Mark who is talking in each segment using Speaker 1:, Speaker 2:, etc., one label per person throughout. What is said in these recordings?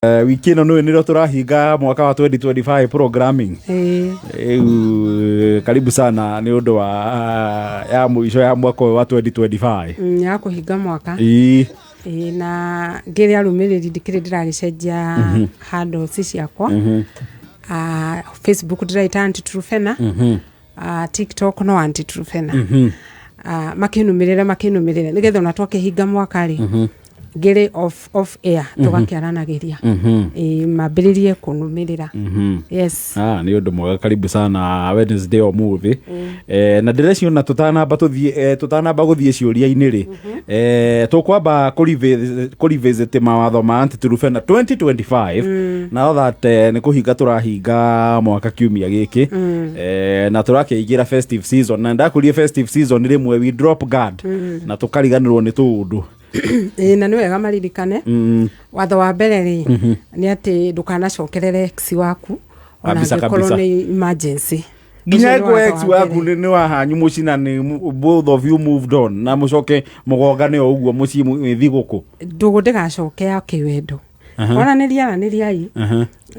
Speaker 1: Wiki ĩno nĩrĩo tũrahinga mwaka wa 2025 programming. Karibu sana nĩ ũndũ wa ya mũico ya mwaka wa 2025.
Speaker 2: Ya kũhinga mwaka. Na ngĩrĩ arũmĩrĩri ndikĩrĩ ndĩragĩcenjia handles ciakwa. Facebook ndĩraita Anti-Truphena. TikTok no Anti-Truphena. Makinũmĩrĩre nĩgetha ona twakĩhinga mwaka rĩ. Ngere off air tugakiaranagĩria mambĩrĩrie kũnũmĩrĩra. Yes.
Speaker 1: Nĩ ũndũ mwega, karibu sana Wednesday o movie. Na ndĩreciona tutanamba gũthiĩ ciũria-inĩ rĩ. Tũkwamba kũrevisit mawatho ma Anti-Truphena 2025. Now that nĩ kũhinga tũrahinga mwaka kiumia gĩkĩ. Na tũrakĩingĩra festive season, na ndakũrie festive season rĩmwe we drop guard na tũkariganĩrwo nĩ tũũndũ.
Speaker 2: Na nĩ wega maririkane. Watho wa mbere rĩ nĩ atĩ ndũkanacokerere ex waku ona angĩkorwo nĩ emergency.
Speaker 1: Nginya ex waku nĩ wahanyu mũciĩ na both of you moved on na mũcoke mũgongane o ũguo mũciĩ thigũkũ.
Speaker 2: Ndũgũ ndĩgacoke ya kĩwendo. Aranĩriai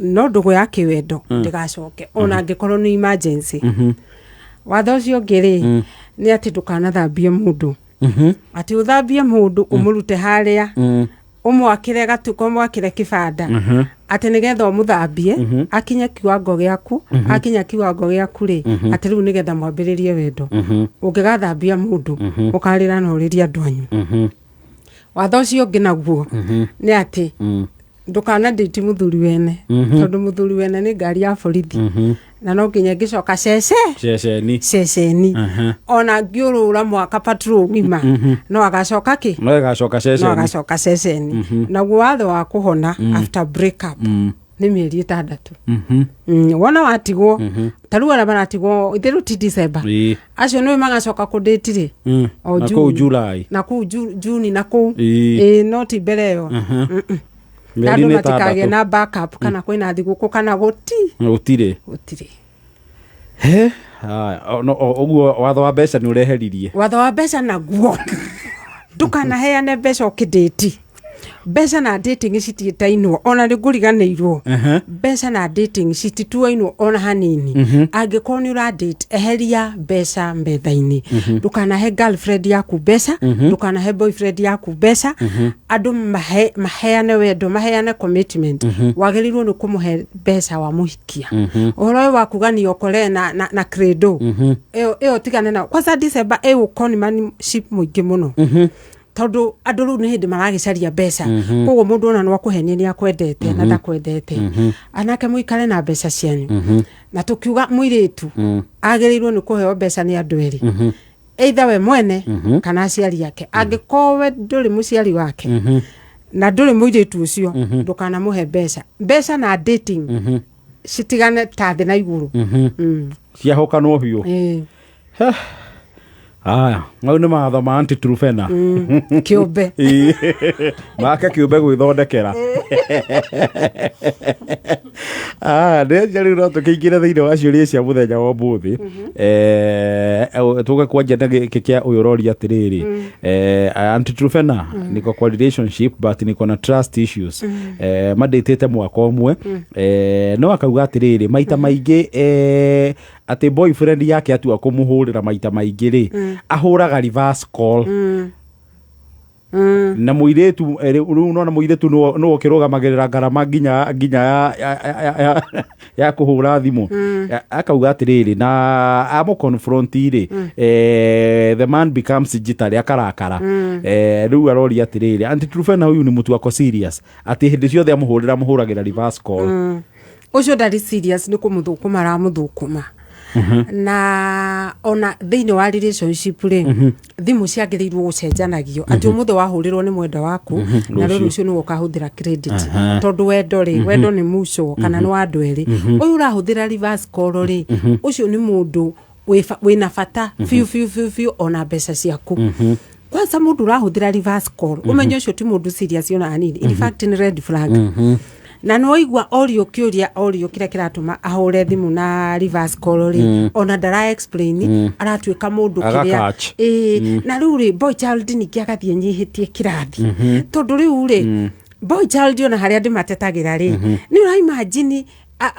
Speaker 2: no ndũgũ ya kĩwendo ndĩgacoke ona angĩkorwo nĩ emergency. Watho ũcio ũngĩ rĩ nĩ atĩ ndũkanathambie mũndũ. Ati uthambie mundu umurute haria umwakire gatuko umwakire kibanda ati nigetha umuthambie akinya kiwango giaku ri ati riu nigetha mwambiririe wendo ungigathambia mundu ukarira na uriria andu anyu. Watho ucio ungi naguo ni ati ndukana date muthuri wene tondu muthuri wene ni ngari ya borithi na no nginya ngicoka ceceni ona ngiurura mwaka patrol ngima no agacoka ceceni naguo watho wa kuhona after break up ni mieri 6. Wona watigwo taru ara baratigwo ithiru ti December acio no magacoka ku date ri
Speaker 1: o July
Speaker 2: na ku June na ku not bereyo Nadu matikage na backup kana kwina thiguku kana gutire.
Speaker 1: Oguo watho wa mbeca nĩ ureheririe.
Speaker 2: Watho wa mbeca naguo ndukanaheane mbeca ukidate. Mbeca na dating cititainwo ona rĩngũriganĩirwo. Mbeca na dating citituainwo ona hanini. Angĩkorwo nĩ ũradate eheria mbeca metha-inĩ. Ndukanahe girlfriend yaku mbeca, ndukanahe boyfriend yaku mbeca. Andũ maheane wendo, maheane commitment. Wagĩrĩirwo nĩ kũmũhe mbeca wa mũhikia. Ũhoro wa kugania okore na credo. Ĩyo tigane na kwanza December conmanship mũingĩ mũno. Tondu andu riu ni hindi maragicaria mbeca koguo mundu ona no kuhenia ni akwendete na ndakwendete anake muikare na mbeca cianyu na tukiuga muiritu agiriirwo ni kuheo mbeca ni andu eri either we mwene kana aciari yake angikowe nduri muciari wake na nduri muiritu ucio ndukana muhe mbeca na dating citigane ta thĩ na iguru
Speaker 1: ciahokanwo biũ. Mau nĩ mawatho ma Anti-Truphena.
Speaker 2: Kĩũmbe.
Speaker 1: Make kĩũmbe gwĩthondekera. Rĩu no tũkĩingĩre thĩinĩ wa ciũria cia mũthenya wa ũmũthĩ. Tũgakwanjia na gĩkĩ kĩa ũyũ ũroria atĩrĩrĩ. Anti-Truphena nĩko kwa relationship but nĩko na trust issues. Mandatĩte mwaka ũmwe. No akauga atĩrĩrĩ maita maingĩ ati boyfriend yake atua kumuhurira maita maingĩ rĩ ahuraga reverse call. Na muiretu riu no na muiretu no ukirũgamagĩrĩra ngarama nginya ya kuhura thimu. Akauga atĩrĩrĩ na amo confront rĩ the man becomes digital akarakara. Riu aroria atĩrĩrĩ Anti-Truphena uyu ni mutu wako serious ati hindi ciothe amuhuragĩra reverse call.
Speaker 2: Ucio ndari serious ni kumuthukuma aramuthukuma. Na ona thĩinĩ wa relationship rĩ thimu ciagĩrĩirwo gũcenjanagio ati ũmũthĩ wahũrĩrwo nĩ mwenda waku na rĩu ũcio nĩ ũkahũthĩra credit tondũ wendo nĩ muco kana nĩ wa andũ erĩ. Ũyũ ũrahũthĩra reverse call rĩ ũcio nĩ mũndũ wĩna bata fiu ona mbeca ciaku. Kwanza mũndũ ũrahũthĩra reverse call ũmenye ũcio ti mũndũ serious ona hanini. In fact ni red flag. Na no igwa audio kira kiratuma ahore thimu na reverse call ri ona ndara explain aratuika mundu kiria na riu ri boy child ni kiagathie nyihitie kirathi tondu riu ri boy child ona haria ndimatetagira ri ni ura imagine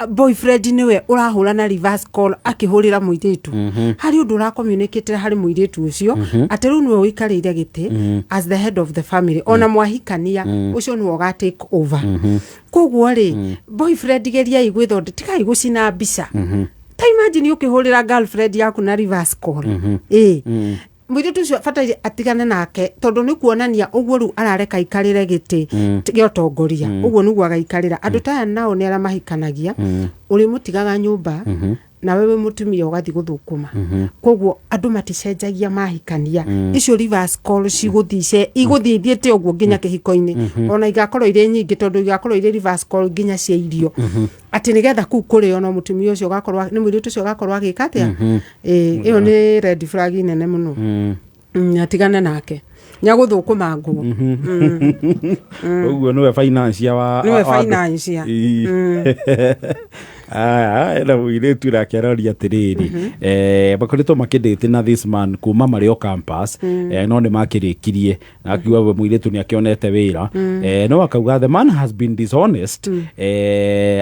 Speaker 2: boyfriend niwe urahura na reverse call akihurira muiritu hari undu ura communicate hari muiritu ucio ati riu niwe uikarire giti as the head of the family ona mwahikania ucio niwe uga take over koguo ri boyfriend geria igwithonde tikai gucina mbica ta imagine ukihurira girlfriend yaku na reverse call muiritu ucio fataire atigane nake tondu ni kuonania uguo ru arareka ikarire giti giotongoria uguo niguo agaikarira andu taya nao ni ara mahikanagia uri mutigaga nyumba na wewe mutumia ugathi guthukuma koguo andu maticenjagia mahikania icio reverse call ciguthice iguthithiete uguo nginya kihiko-ini ona igakorwo ire nyingi tondu igakorwo ire reverse call nginya cia irio ati nigetha ku kuri ona mutumia ucio gakorwo ni mwiritu ucio gakorwo agika atia iyo ni red flag nene muno atigane nake nyaguthukuma nguo
Speaker 1: uguo niwe financier wa
Speaker 2: niwe financier
Speaker 1: na muiritu nake aroria atiriri bakoretwo makindite na this man kuma Mario campus no ni makirikirie na akiuga muiritu ni akionete wira no akauga the man has been dishonest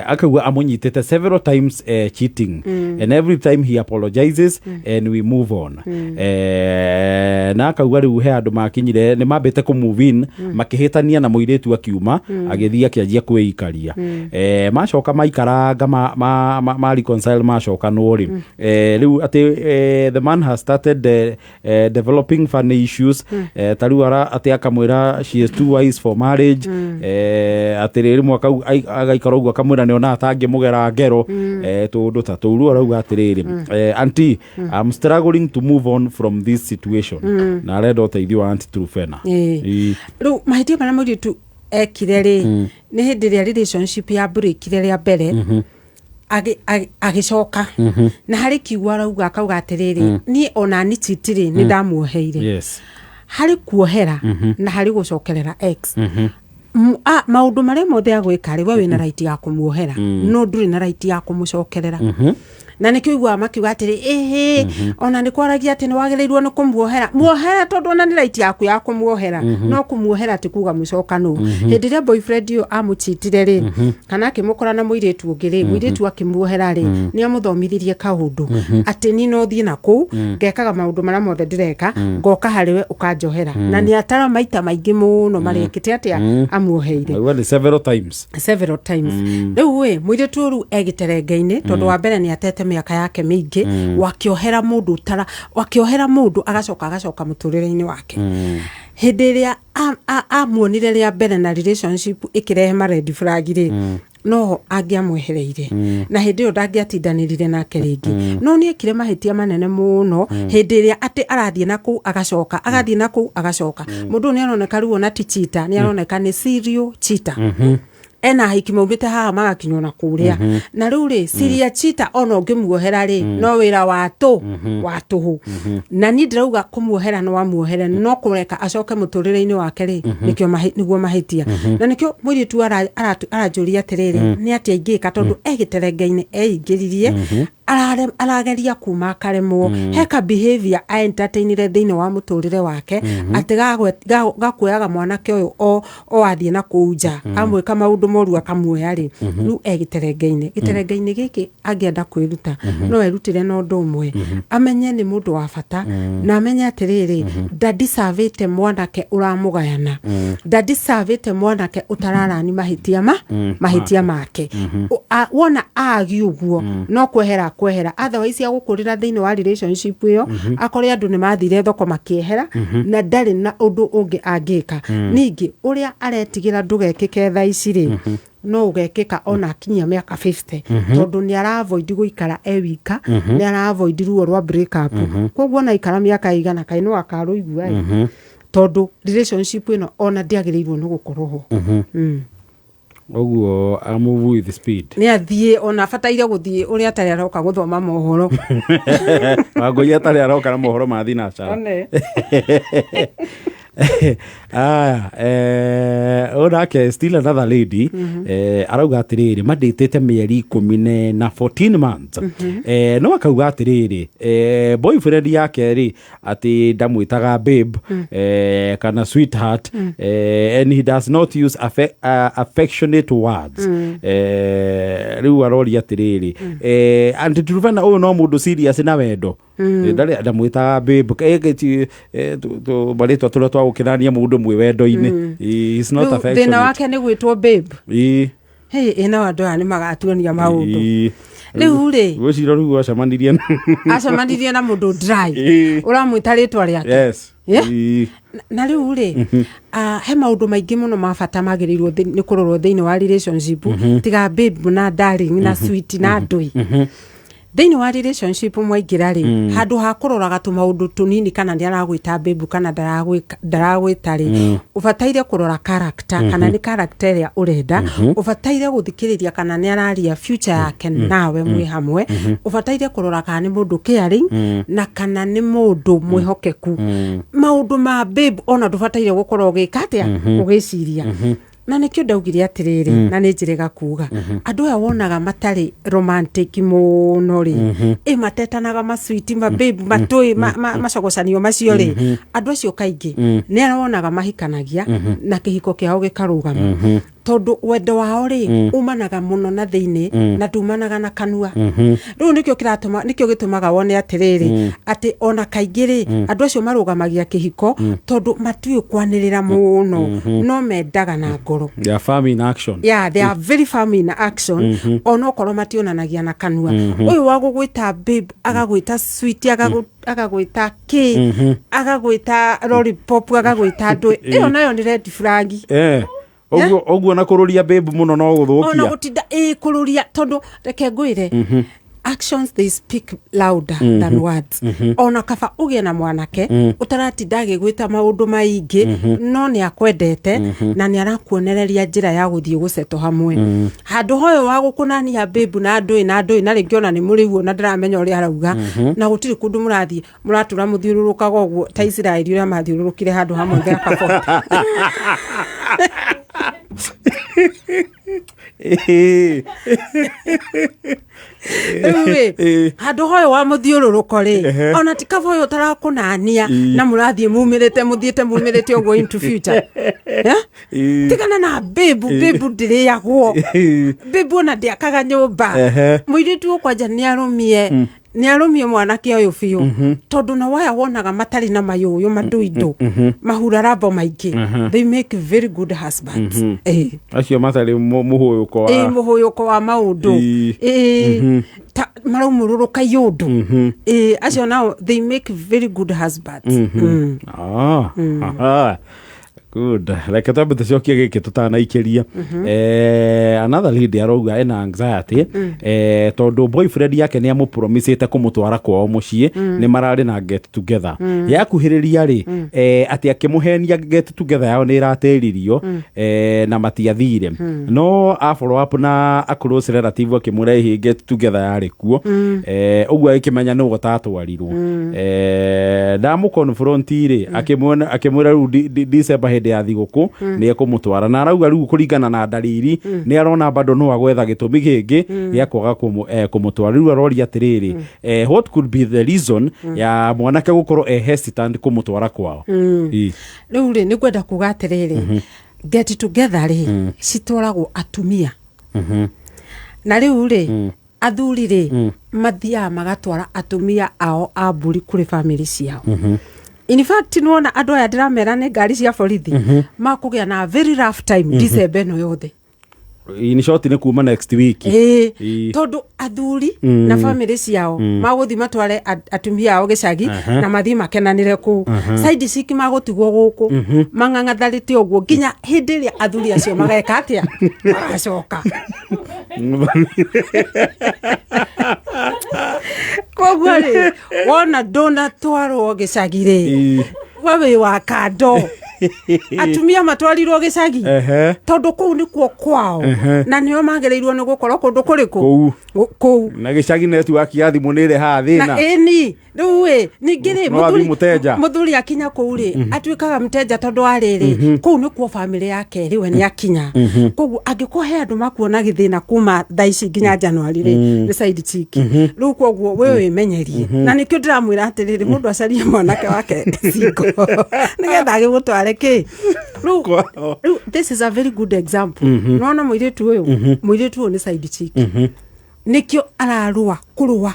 Speaker 1: akauga amunyitete several times cheating and every time he apologizes and we move on na akauga riu he andu makinyire ni mambete ku move in makihitania na muiritu akiuma agithia kianjia kwikaria macoka maikaranga ma reconcile macoka nori riu ati the man has started developing funny issues tariu ara ati akamwira she is too wise for marriage ati riri mwaka agaikara uguo akamwira ni ona atangi mugera ngero tundu ta turu arauga ati riri auntie I'm struggling to move on from this situation na reda uteithio wa Auntie Trufena
Speaker 2: riu mahitia mana muritu ekire ri ni hindi ria relationship ya break ria mbere agicoka na hari kiugo arauga akauga atiriri ni ona ni chitiri ni ndamuoheire hari kuohera na hari gucokerera ex maundu maria mothe agwika ri we wina right ya kumuohera no nduri na right ya kumucokerera na nikio igwa makiuga atiri ona ni kwaragia ati ni wagirirwo ni kumuohera muohera tondu ona ni right yaku ya kumuohera no kumuohera ati kuga mucokano hindi ria boyfriend yo amuchitire ri kana akimukora na muiritu ungi ri muiritu akimuohera ri ni amuthomithirie kaundu ati ni no thie na ku ngekaga maundu maria mothe ndireka ngoka hariwe ukanjohera na ni atara maita maingi muno marekite ati amuoheire
Speaker 1: well several times
Speaker 2: riu we muiritu ru egiterengeine tondu wa mbere ni atete miaka yake mingi wakiohera mundu agacoka muturire-ini wake hindi ria amuonire ria mbere na relationship ikirehe ma red flag ri no angiamwehereire na hindi yo ndangiatindanirire nake ringi no ni ekire mahitia manene muno hindi ria ati arathie naku agacoka agathie naku agacoka mundu ni aroneka riu ona ti cheater ni aroneka ni serial cheater ena hikimaumite haha magakinywo na kuria na riu ri siria cheater ono ngimuohera ri no wira watuhu na ni ndirauga kumuohera no wamuohera no kureka acoke muturire-ini wake ri nikio niguo mahitia na nikio muiritu arajuria atiriri ni ati aingika tondu egiterengeine eingiririe arageria kuma karemwo heka behavior entertainire thini wa muturire wake ati gakuoyaga mwanake uyu o athie na kuuja amwika maundu moru akamuoya ri riu giterengeine giki angienda kwiruta no erutire no ndu umwe amenye ni mundu wa bata na amenye atiriri ndadisavite mwanake uramugayana ndadisavite mwanake utararani mahitia make wona agi uguo no kwehera otherwise ya gukurira thini wa relationship iyo akore andu ni mathire thoko makiehera na ndari na undu ungi angika ningi uria aretigira ndugekike tha iciri no ugekika ona akinyia miaka 50 tondu ni aravoid guikara ewika ni aravoid ruo rwa break up koguo na ikara miaka igana kaino akaruigua tondu relationship ino ona ndiagirirwo ni gukorwo ho
Speaker 1: oguo move with speed
Speaker 2: ni athie ona fataire guthie uria atari aroka guthoma mohoro
Speaker 1: Wangui atari aroka na mohoro ma thinacara onake still another lady arauga atiriri manditite mieri 10 na 14 months no akauga atiriri boyfriend yake ri ati ndamwitaga babe kana sweetheart and he does not use affectionate words riu arori atiriri and turuvana uyu no mundu serious na wendo ndari ndamwitaga babe to baritwa turia twa gukirania mundu mwe wendo-ini is not affectionate
Speaker 2: thina wake ni gwitwo babe hey ina wandu ani magatuania maundu riu ri
Speaker 1: gwicira riu acamanirie
Speaker 2: na mundu dry uramwita ritwa riake
Speaker 1: yes
Speaker 2: na riu ri he maundu maingi muno mabata magirirwo ni kurorwo thiini wa relationship tiga babe na darling na sweet na ndui thiini wa relationship mwaingira ri handu ha kuroraga tu maundu tunini kana ndi aragwita babe kana ndaragwita ri ubataire kurora character kana ni character ya urenda ubataire guthikiriria kana ni araria future yake nawe mwi hamwe ubataire kurora kana ni mundu caring na kana ni mundu mwihokeku maundu ma babe ona ndubataire gukorwo gikatia ugiciria na nikio ndaugire atiriri na ni njirega kuga andu aya wonaga matari romantic muno ri matetanaga masweet ma babe matui macogocanio macio ri andu acio kaingi ni aronaga mahikanagia na kihiko kiao gikarugama tondu wendo wao ri umanaga muno na thiini na dumanaga na kanua riu nikio gitumaga wone atiriri ati ona kaingi ri andu acio marugamagia kihiko tondu matui kwanirira muno no mendaga na ngoro
Speaker 1: they are firm in action
Speaker 2: they are very firm in action ono korwo mationanagia na kanua uyu wa gugwita babe agagwita sweet agagwita ki agagwita lollipop agagwita ndui iyo nayo ni red flag
Speaker 1: oguo na kururia babe muno no guthukia
Speaker 2: ona gutinda kururia tondu reke ngwire actions they speak louder than words ona kaba ugie na mwanake utaratinda agigwita maundu maingi no ni akwendete na ni arakuonereria njira ya guthie guceto hamwe handu hoyo wa gukunania babe na ndui na ringi ona ni muriu na ndiramenya uri arauga na gutiri kundu muratura muthiururukaga uguo ta Israeli uria mathiururukire handu hamwe theka fort handu hoyo wa muthiururuko ri ona tikava hoyo tarakunania na murathie mumirite uguo into future tigana na babe ndiriagwo babe ona ndiakaga nyumba muiritu ukwanja ni arumie mwanake oyo biu tondu na waya wonaga matari na mayuyu manduindo mahurarabo maingi they make very good husbands
Speaker 1: acio matari muhuyuko
Speaker 2: wa maundu marumururuka yundu acio now they make very good husbands
Speaker 1: good like tabu taciokia giki tutanaikiria another lady arauga ena anxiety tondu boyfriend yake ni amupromisete kumutwara kwao mucii ni marari na get together yakuhiriria ri ati akimuhenia get together yao ni iratiririo na matiathire no a follow up na a close relative akimurehi get together yari kuo uguo ikimenya no gotatwarirwo ndamu confront ri akimwira ru December ya thiguku ni ekumutwara na arauga riu kuringana na dalili ni arona bado no agwetha gitumi gingi ya kwaga kumutwara riu arori atiriri what could be the reason ya mwanake gukorwo hesitant kumutwara kwao
Speaker 2: riu ri ni kwenda kuga atiriri get together ri citwaragwo atumia na riu ri athuri ri mathia magatwara atumia ao aburi kuri family ciao in fact nuona andu aya ndiramera ni ngari cia borithi makugia na very rough time December no yothe
Speaker 1: in short ni kuma next week
Speaker 2: tondu athuri na family ciao maguthi matware atumia ao gicagi na mathi makenanire ku side siki magutigwo guku mang'ang'atharite uguo nginya hindi iria athuri acio mageka atia magacoka koguo ri wona ndona twarwo gicagi ri wewe wa kando atumia matwarirwo gicagi tondu kuu nikuo kwao na nio magereirwo ni gukorwo kundu kuriku kuu
Speaker 1: na gicagi network ya thimu ni ire ha thina
Speaker 2: na eni ruwe ningire muthuri akinya kuu ri atwikaga mteja tondu ariri kuu nikuo family yake riwe ni akinya kogu angikuhe andu makuona githina kuma thaici nginya January ri ni side chick riu koguo wewe menyerie na nikio ndiramwira atiriri mundu acarie mwanake wake singo nigetha agigutware ki this is a very good example nona muiritu uyu ni side chick nikio ararua kurua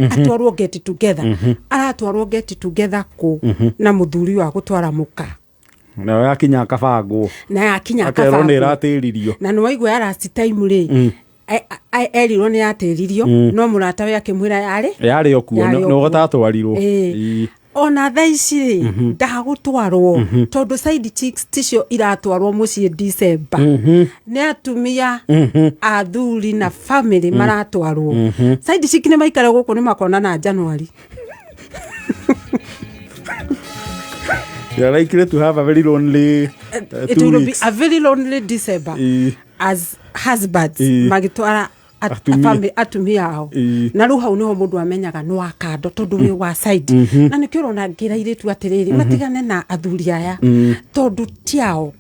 Speaker 2: atwarwo get together aratwarwo get together ku na muthuri wa gutwara muka
Speaker 1: na yakinya kabango
Speaker 2: akaronera
Speaker 1: iratiririo
Speaker 2: na no waigwa last time ri erirwo ni atiririo no murata we akimwira yari
Speaker 1: okuo no gotatwarirwo
Speaker 2: ona thaici ndagutwarwo tondu side chicks ticio iratwarwo mucie December ni atumia athuri na family maratwarwo side chick ni maikara guku ni makona na January.
Speaker 1: You are likely to have a very lonely
Speaker 2: it will be a very lonely December as husbands magitwara atumia ao na ruha uniho mundu amenyaga no akando tondu wi wa side na nikio rona ngira iritu atiriri matigane na athuri aya tondu tiao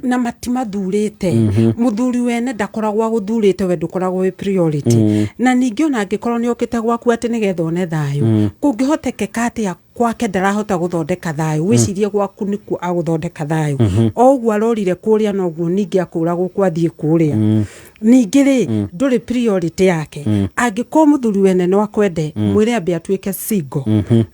Speaker 2: na matimathurite muthuri wene ndakoragwa guthurite we ndukoragwo wi priority na ningio na ngikorwo ni okite gwaku ati nigetha one thayu kungihotekeka atia kwake ndarahota guthondeka thayu wicirie gwaku niku aguthondeka thayu ogwo arorire kuria no guo ningi akuragwo kwathie kuria ningiri nduri priority yake angiko muthuri wene no akwende mwire ambe atwike single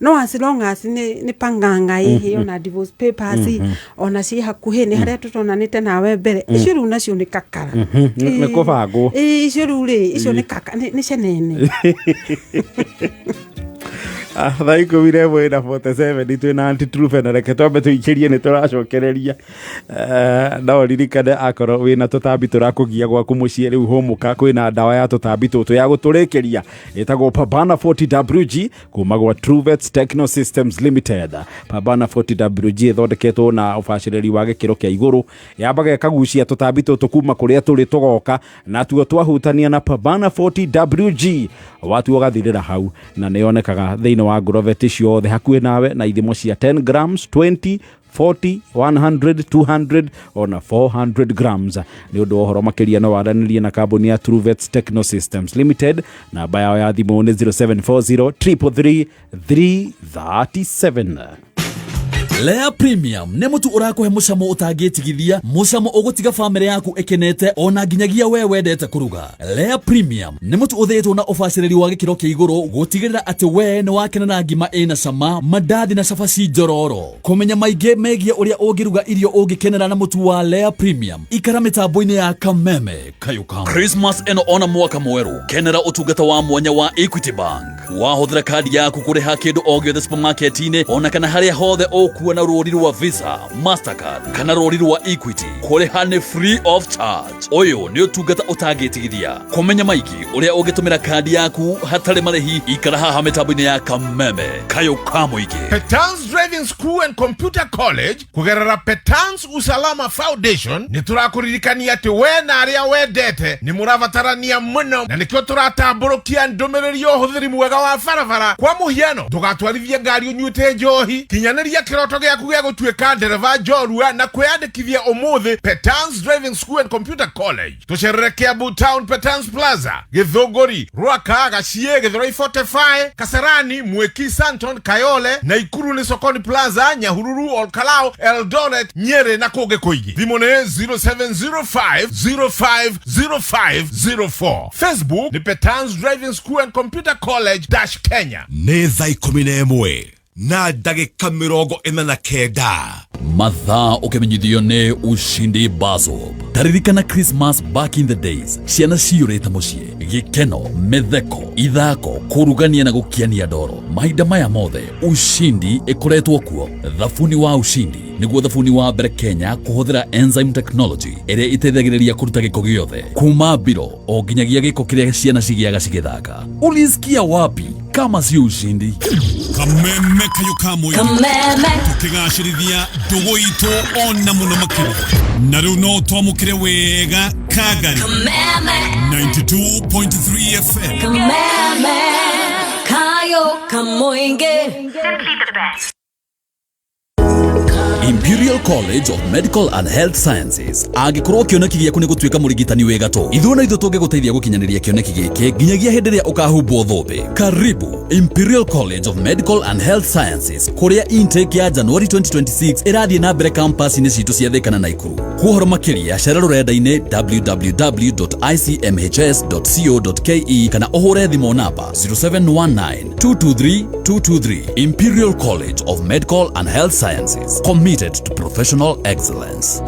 Speaker 2: no as long as ni panganga ihi ona divorce papers ona ci hakuhi ni haria tutonanite nawe mbere icio ru nacio ni kakara
Speaker 1: ni kubango
Speaker 2: icio ru ri icio ni kaka ni cenene
Speaker 1: thaiko wire na 47 itwe na anti-truth na reke twambe tuikirie ni turacokereria no ririkane akorwo wina tutambi turakugia gwaku mucie riu homuka kwina dawa ya tutambi tutu ya guturikiria itagwo Pabana 40WG kuma gwa Truvets Techno Systems Limited. Pabana 40WG thondeketwo na ubaciriri wa gikiro kia iguru yambaga ikagucia tutambi tutu kuma kuria turi tugoka na tuo twahutania na Pabana 40WG watu wagathirira hau na nionekaga thina wa Grovet ciothe hakuhi nawe na ithimo cia 10 grams 20 40 100 200 ona 400 grams ni undu ohoro makiria no waranirie na kambuni ya Truvets Techno Systems Limited na bayo ya thimo ni 0740 333 337.
Speaker 3: Lea Premium ne mutu urakuhe mucamo utagitigithia mucamo ugutiga family yaku ekenete ona nginyagia we wendete kuruga. Lea Premium ne mutu uthetwo na ubaciriri wa gikiro kia iguru gutigirira ati we ni wakena na ngima ina cama mandathi na cabaci njororo. Kumenya maige megie uria ungiruga irio ungikenera na mutu wa Lea Premium ikara mitambo-ini ya Kameme Kayukam. Christmas eno ona mwaka mweru kenera utungata wa mwanya wa Equity Bank wahuthira kadi yaku kuriha kindu o giothe supermarket-ini ona kana haria hothe okuwa na rori rwa Visa, Mastercard kana rori rwa Equity kuriha ni free of charge. Oyo ni utungata utagitigithia. Kumenya maigi uria ungitumira kadi yaku hatari marehi ikara haha mitambo-ini ya Kameme Kayukam igi.
Speaker 4: Petans Driving School and Computer College kugerera Petans Usalama Foundation ni turakuririkania ati we na aria wendete ni muravatarania muno na nikio turatamburukia ndumiriri uhuthiri mwega wa barabara. Kwa muhiano tugatwarithia ngari unyuite njohi kinyaniria kiroto giaku gia gutuika ndereva njorua na kwiyandikithia umuthi Petans Driving School and Computer College tucerere Kiambu Town Petans Plaza Githunguri Ruaka Gacie Githurai 45 Kasarani Mweki Santon Kayole na Ikuru ni Sokoni Plaza Nyahururu Olkalao Eldoret Nyeri na kungi kuingi. Thimũ nĩ 0705050504. Facebook ni Petans Driving School and Computer College Kenya.
Speaker 5: Nĩ thaa 11 na ndagĩka 49
Speaker 3: mathaa ukimenyithio ni Ushindi Bazob. Taririkana Christmas back in the days ciana ciurite mucie gikeno metheko ithako kurugania na gukiania ndoro mahinda maya mothe Ushindi ikoretwo kuo. Thabuni wa Ushindi niguo thabuni wa mbere Kenya kuhuthira enzyme technology iria itethagiriria kuruta giko giothe kuma biro o nginyagia giko kiria ciana cigiaga cigithaka. Ulisikia wapi? kama si ushindi.
Speaker 5: Kameme kayo kamwe tukigashirithia ndugu itu ona muno makiri na riu no twamukire wega Kagari 92.3 FM
Speaker 6: Kameme kayo kamoinge
Speaker 7: Simply the best.
Speaker 3: Imperial College of Medical and Health Sciences agikorwo kioneki giaku ni gutwika murigitani wega to ithuo na ithuo tungiguteithia gukinyaniria kioneki giki nginyagia hindi ria ukahumbwo thumbi. Karibu Imperial College of Medical and Health Sciences kuria intake ya January 2026 irathie na mbere campus-ini citu cia Thika na Naikuru. Kuhoro makiria cera rurenda-ini www.icmhs.co.ke kana uhure thimo namba 0719223223. Imperial College of Medical and Health Sciences, committed to professional excellence.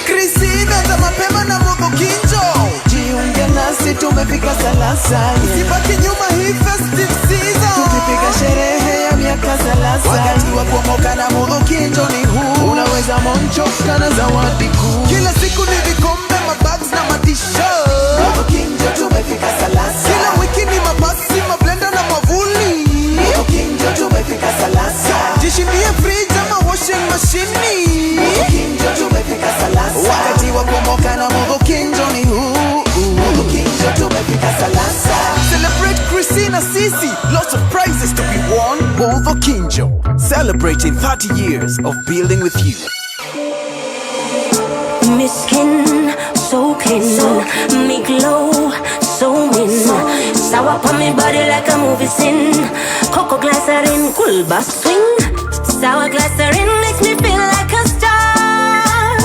Speaker 8: Krisina za mapema na Muvukinjo, jiunge nasi tumefika salasa. Usibaki nyuma hii festive season, tukipiga sherehe ya miaka 30. Wakati wa kuomoka na Muvukinjo ni huu, unaweza monchoka na zawadi kuu. Kila siku ni vikombe, mabags na matisho. Muvukinjo tumefika salasa. Kila wiki ni mabasi, mablenda na mavuli. Muvukinjo tumefika salasa. Jishindie fridge ama washing machine. Muvukinjo tumefika salasa. Wakati wa kuomoka na Muvukinjo ni huu. Muvukinjo tumefika salasa. Celebrate Christina Sisi, lots of prizes to be won. Muvukinjo, celebrating 30 years of building with you.
Speaker 6: Me skin so clean, me glow so mean. Sour on me body like a movie scene. Cocoa glycerin, cool bass swing. Sour glycerin makes me feel like a star,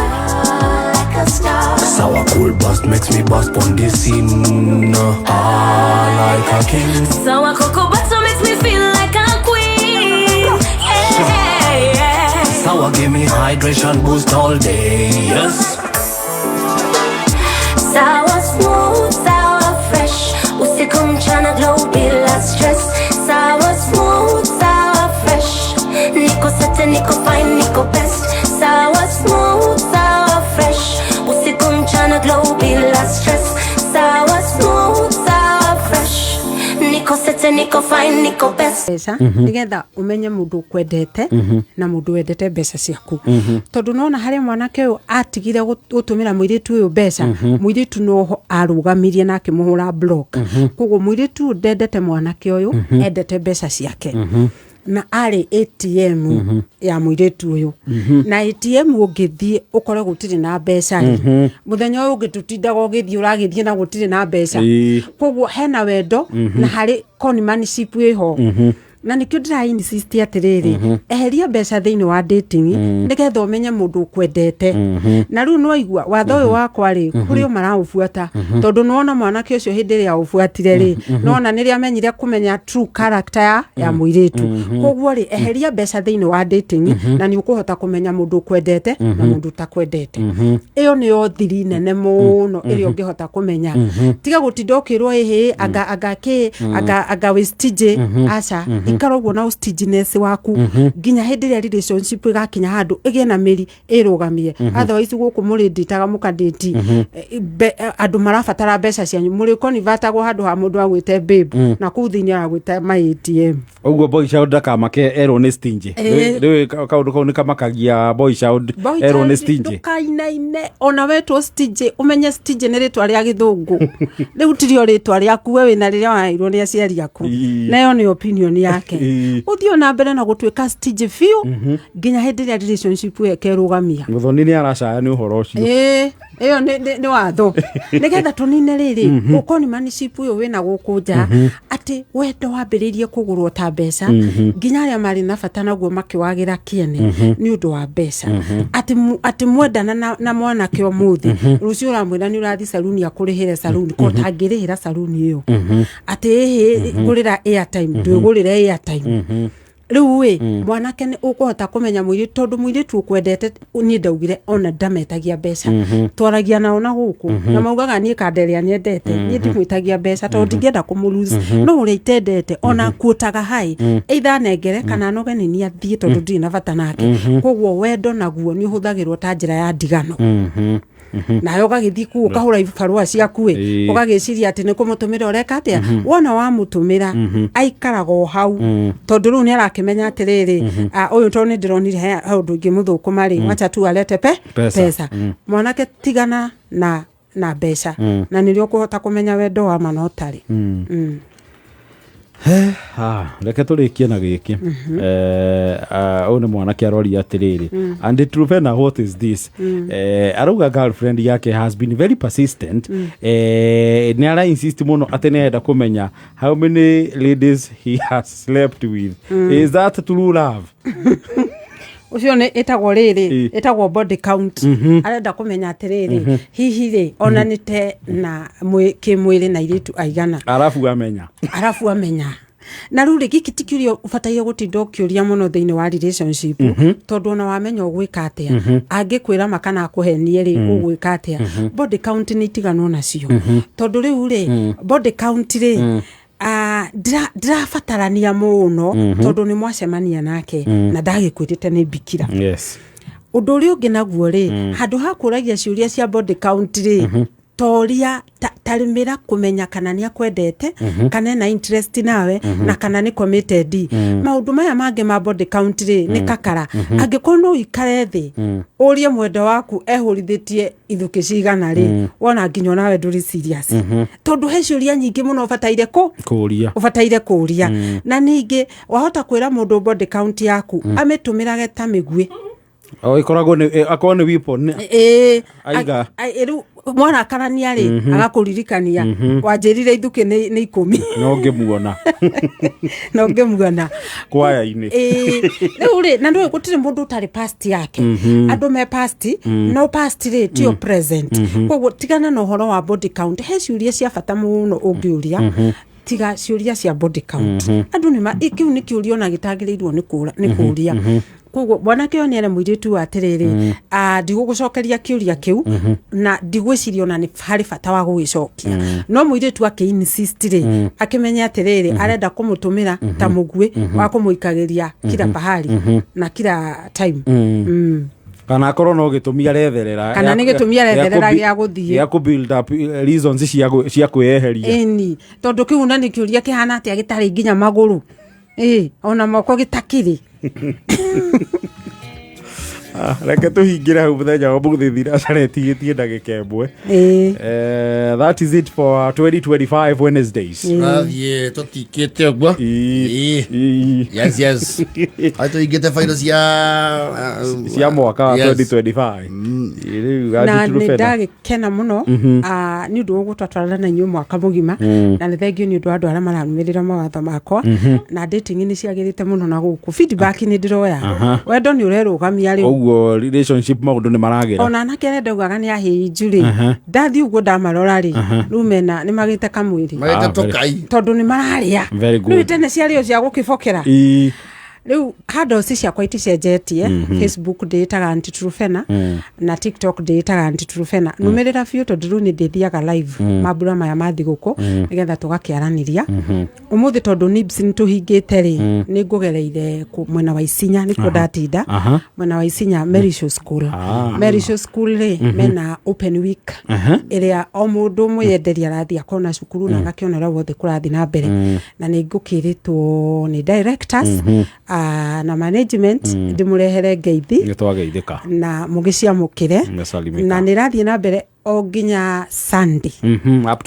Speaker 6: like a star.
Speaker 9: Sour cool bust makes me bust on the scene. Like a king.
Speaker 6: Sour cocoa butter makes me feel like a queen. Hey, yeah.
Speaker 9: Sour give me hydration boost all day. Yes.
Speaker 6: Sour smooth, sour fresh. Usiku mchana glow bila stress. Sour smooth, sour fresh. Niko sete, niko fine, niko best. Sour smooth, sour fresh. Usiku mchana glow bila stress. Sour smooth, sour fresh. Niko sete, niko fine, niko best.
Speaker 2: Nigetha umenye mundu kwendete na mundu wendete mbeca ciaku. Tondu nona hari mwanake uyu atigire gutumira muiritu uyu mbeca, muiritu no arugamirie na akimuhura block. Koguo muiritu ndendete mwanake uyu, endete mbeca ciake. Na ari ATM ya muiritu uyu. Na ATM ungithie ukore gutiri na mbeca. Muthenya uyu ungitutindaga ugithie uragithie na gutiri na mbeca. Koguo hena wendo na hari conmanship iho. Na nikio ndira insist atiriri eheria mbeca thiini wa dating nigetha umenye mundu kwendete. Na riu no igua watho uyu wakwa ri kuri o maraufuata tondu nona mwanake ucio hindi ria ufuatire ri nona niri amenyire kumenya true character ya muiritu. Koguo ri eheria mbeca thiini wa dating na ni ukuhota kumenya mundu kwendete na mundu takwendete. Iyo ni yo thiri nene muno iri ungihota kumenya. Tiga gutinda ukirwo hihi aga wastage acha ikarogwo na stinginess waku ginya hindi ria relationship igakinya handu igie na meri irugamie. Otherwise guku muri nditaga mukadeti andu marabatara mbeca cianyu muri convertagwo handu ha mundu agwite babe na ku thini agwite my ATM.
Speaker 1: Uguo boy child akamake erwo ni stingy. Riu kaundu kau ni kamakagia boy child erwo ni stingy.
Speaker 2: Kainaine ona wetwo stingy umenye stingy ni ritwa ria githungu. Riu tirio ritwa riaku we wina riria wairwo ni aciari aku. Nayo ni opinion yake. Uthio na mbere na gutwika stingy fiu ginya hindi ria relationship ekerugamia.
Speaker 1: Muthoni ni aracaya ni uhoro ucio.
Speaker 2: Iyo ni watho. Nigetha tunine riri ukonmanship uyu wina gukunja ati wendo wambiririe kugurwo ta mbeca ginya ria mari na bata naguo makiwagira kiene ni undu wa mbeca. Ati mwendana na mwanake omuthi rucio uramwira ni urathi saluni akurihire saluni ko tangirihira saluni iyo. Ati gurira airtime ndugurira airtime. riu mwanake ni ukuhota kumenya mwiri tondu mwiri tu kwendete ni ndaugire ona ndametagia mbeca twaragia nao na guku na maugaga ni kanderia ni endete ni ndimwitagia mbeca tondu ndingenda kumulose no uri itendete ona kuotaga hai either nengere kana nogeni ni athie tondu ndiri na bata nake koguo wendo naguo ni uhuthagirwo ta njira ya ndigano na ugagithi ku ukahura ibarua ciaku ugagiciria ati ni kumutumira ureka atia wona wa mutumira aikarago hau tondu ru ni arakimenya atiriri uyu to ni ndironire ha undu ngi muthuku mari wacha tu alete pesa mwanake tigana na mbeca na nirio kuhota kumenya wendo wa manotari
Speaker 1: reke turikie na giki one mwanake arori atiriri and Truvena, what is this arauga girlfriend yake has been very persistent ni ara insist muno ati nenda kumenya how many ladies he has slept with. Is that true love?
Speaker 2: ucio ni etagwo riri etagwo body count arenda kumenya atiriri hihi ri onanite na kimwiri na iritu aigana
Speaker 1: arafu amenya
Speaker 2: na ruri giki tikirio ubataire gutinda ukiuria muno thiini wa relationship tondu ona wamenya ugwika atia angikwira makana akuhenie ri ugwika atia body count ni tigano nacio tondu riu ri body count ri ndirabatarania muno tondu ni mwacemania nake na ndagikwirite ni bikira undu uri ungi naguo ri handu hakuragia ciuria cia body count ri toria tarimira kumenya kana ni akwendete kana na interest nawe na kana ni committed maundu maya mange ma body count ri ni kakara angikono ikare thi urie mwendo waku ehurithitie ithuki cigana ri wona nginyo nawe nduri serious tondu he ciuria nyingi muno ubataire kuria na ningi wahota kwira mundu body count yaku amitumirage ta migwi
Speaker 1: ikoragwo ni akone weapon aiga
Speaker 2: mwana karania ri agakuririkania wanjirire ithuki ni 10 no ngemuona
Speaker 1: kwaya ini
Speaker 2: riu ri na ndu gutire mundu utari past yake andu me past no past ri tio present koguo tigana no horo wa body count he ciuria cia bata muno ungiuria tiga ciuria cia body count andu ni ikiu ni kiurio na gitagirirwo ni kuria koguo mwanake oni ere mwiritu atiriri ndigugucokeria kiuria kiu na ndigwiciria ona ni hari bata wa gugicokia no mwiritu akiinsist ri akimenya atiriri arenda kumutumira ta mugwi wa kumuikagiria kila pahali na kila time
Speaker 1: kana korwo no gitumia retherera
Speaker 2: kana ni gitumia retherera gia guthie
Speaker 1: ya ku build up reasons cia kweheria
Speaker 2: tondu kiuna ni kiuria kihana ati agitari nginya maguru ona moko gitakiri
Speaker 1: reke tuhingire hau muthenya wa muthi thira caretigitie ndagika ĩmwe that is it for 2025 Wednesdays
Speaker 7: nathie tutikite ogwo yes aito igete faida cia
Speaker 1: mwaka wa 2025
Speaker 2: na ndagikena muno ni ndu gutwatwarana na inyu mwaka mugima na ni thengio ni ndu andu ara maranumirira mawatho makwa na dating ni ciagirite muno na guku feedback ni ndiroya wendo ni urerugamia ri
Speaker 1: relationship maundu ni maragera
Speaker 2: ona nakere ndaugaga ni ahi njuri ndathi ugo ndamarora ri rumena ni magite kamwiri
Speaker 7: magite tokai
Speaker 2: tondu ni mararia
Speaker 1: riu
Speaker 2: tene ciario cia gukibokera riu handles ciakwa iticenjetie Facebook nditaga Aunty Truvena na TikTok nditaga Aunty Truvena numirira biu tondu riu ni ndithiaga live mambura maya mathiguku nigetha tugakiaraniria umuthi tondu nibs ni tuhingite ri ni ngugereire mwena wa Isinya ni ko ndatinda mwena wa Isinya Merisho School ri mena open week iria o mundu muyenderia rathi akona cukuru na gakionera wothe kurathi na mbere na ni ngukiritwo ni directors na management ndimurehere ngeithi
Speaker 1: nitwageithika
Speaker 2: na mugiciamukire na nirathie na mbere o nginya Sunday up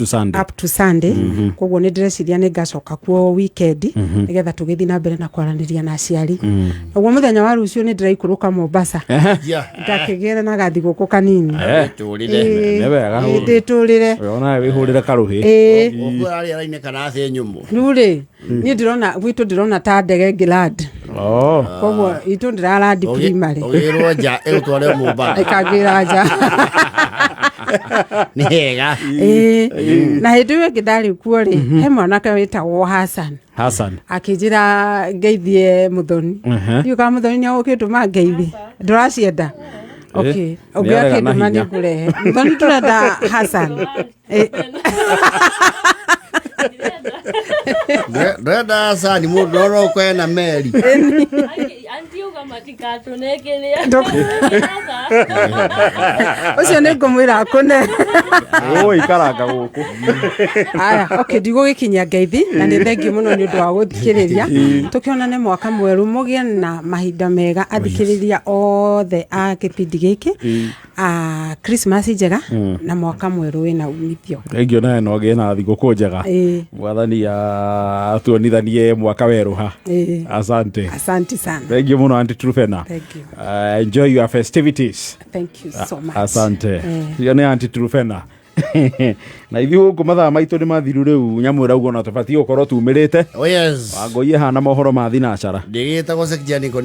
Speaker 2: to Sunday koguo ni ndíreciria ni ngacoka kuo weekend nigetha tugithi na mbere na kwaraniria na aciari koguo muthenya wa rucio ni ndiraikuruka Mombasa ngakigera na gathi guku kanini nditurire
Speaker 1: ona wihurire karuhi
Speaker 7: ogwo ari araine kana ase nyumbu
Speaker 2: ruri ni ndirona gwitu ndirona ta ndege ngilad koguo itu ndirara di primary
Speaker 7: ogirwo nja egutware Mombasa
Speaker 2: ikagira nja
Speaker 7: Nĩ hega.
Speaker 2: Na hĩndĩ ĩyo ĩngĩ ndarĩ kuo rĩ, he mwanake wĩtagwo Hassan akĩnjĩra ngeithie Muthoni. Ndiũ kana Muthoni nĩ agũkĩndũma ngeithi. Ndũracienda? Okay. Ũngĩoya kĩndũma nĩ ngũrehe. Muthoni tũrenda Hassan.
Speaker 7: Ndĩrenda Hassan mũndũ no kwena Meri.
Speaker 10: Antiuga matikatũnekeria.
Speaker 2: Ũcio nĩ ngũmwĩra akũne.
Speaker 1: Ikaranga gũkũ.
Speaker 2: Aya, okay, ndigũgĩkinyia ngeithi na nĩ thengiũ mũno nĩ ũndũ wa gũthikĩrĩria. Tũkĩonane mwaka mwerũ, mũgĩe na mahinda mega athikĩrĩria othe a kĩbindi gĩkĩ. Christmas njega na mwaka mwerũ wĩna umithio.
Speaker 1: Thengio nawe no gĩe na thigũkũ njega. Mwathani atuonithanie mwaka weruha. Asante sana. Thank you muno Auntie Trufena.
Speaker 2: Thank you.
Speaker 1: Enjoy your festivities.
Speaker 2: Thank you so much.
Speaker 1: Asante. Yone Auntie Trufena. Na ithi huko mathaa maitũ nĩ mathiru rĩu nyamũ ĩrauga no tũbatie gũkorwo tumĩrĩte.
Speaker 7: Oh yes.
Speaker 1: Wangoie hana mohoro ma thinacara.
Speaker 7: Ndĩgĩtagwo Sekijaniko